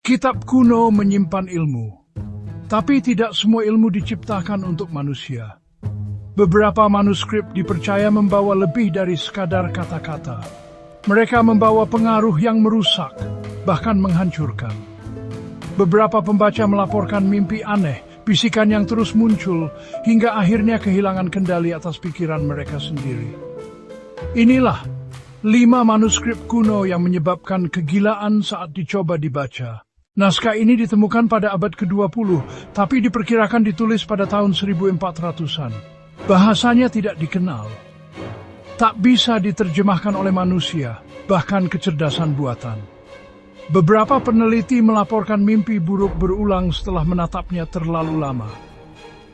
Kitab kuno menyimpan ilmu, tapi tidak semua ilmu diciptakan untuk manusia. Beberapa manuskrip dipercaya membawa lebih dari sekadar kata-kata. Mereka membawa pengaruh yang merusak, bahkan menghancurkan. Beberapa pembaca melaporkan mimpi aneh, bisikan yang terus muncul, hingga akhirnya kehilangan kendali atas pikiran mereka sendiri. Inilah 5 manuskrip kuno yang menyebabkan kegilaan saat dicoba dibaca. Naskah ini ditemukan pada abad ke-20, tapi diperkirakan ditulis pada tahun 1400-an. Bahasanya tidak dikenal. Tak bisa diterjemahkan oleh manusia, bahkan kecerdasan buatan. Beberapa peneliti melaporkan mimpi buruk berulang setelah menatapnya terlalu lama.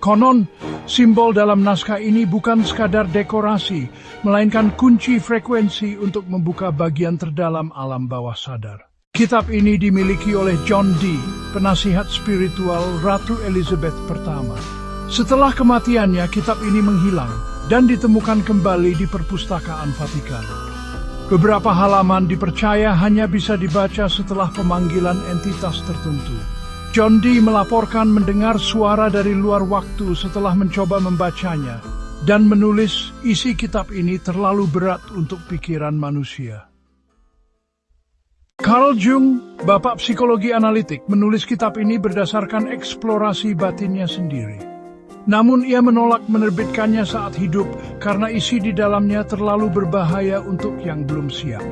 Konon, simbol dalam naskah ini bukan sekadar dekorasi, melainkan kunci frekuensi untuk membuka bagian terdalam alam bawah sadar. Kitab ini dimiliki oleh John Dee, penasihat spiritual Ratu Elizabeth pertama. Setelah kematiannya, kitab ini menghilang dan ditemukan kembali di Perpustakaan Vatikan. Beberapa halaman dipercaya hanya bisa dibaca setelah pemanggilan entitas tertentu. John Dee melaporkan mendengar suara dari luar waktu setelah mencoba membacanya dan menulis isi kitab ini terlalu berat untuk pikiran manusia. Carl Jung, bapak psikologi analitik, menulis kitab ini berdasarkan eksplorasi batinnya sendiri. Namun ia menolak menerbitkannya saat hidup karena isi di dalamnya terlalu berbahaya untuk yang belum siap.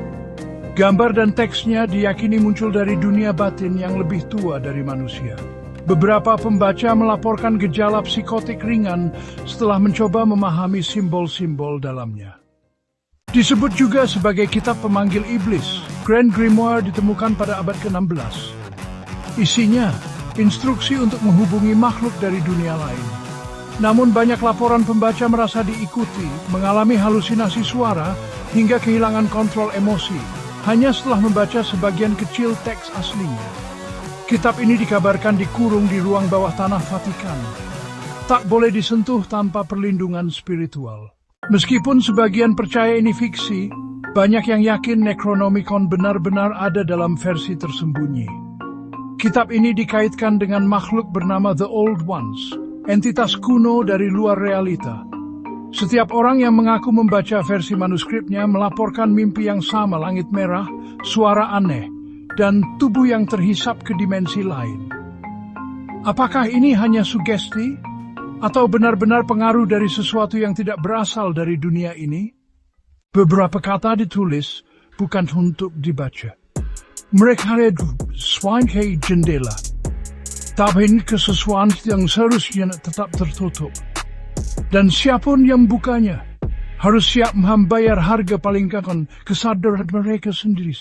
Gambar dan teksnya diyakini muncul dari dunia batin yang lebih tua dari manusia. Beberapa pembaca melaporkan gejala psikotik ringan setelah mencoba memahami simbol-simbol dalamnya. Disebut juga sebagai kitab pemanggil iblis, Grand Grimoire ditemukan pada abad ke-16. Isinya, instruksi untuk menghubungi makhluk dari dunia lain. Namun banyak laporan pembaca merasa diikuti, mengalami halusinasi suara, hingga kehilangan kontrol emosi, hanya setelah membaca sebagian kecil teks aslinya. Kitab ini dikabarkan dikurung di ruang bawah tanah Vatikan. Tak boleh disentuh tanpa perlindungan spiritual. Meskipun sebagian percaya ini fiksi, banyak yang yakin Necronomicon benar-benar ada dalam versi tersembunyi. Kitab ini dikaitkan dengan makhluk bernama The Old Ones, entitas kuno dari luar realita. Setiap orang yang mengaku membaca versi manuskripnya melaporkan mimpi yang sama, langit merah, suara aneh, dan tubuh yang terhisap ke dimensi lain. Apakah ini hanya sugesti? Atau benar-benar pengaruh dari sesuatu yang tidak berasal dari dunia ini? Beberapa kata ditulis bukan untuk dibaca. Mereka sebagai jendela, tapi ke sesuatu yang seharusnya tetap tertutup. Dan siapapun yang bukanya harus siap membayar harga paling akan kesadaran mereka sendiri.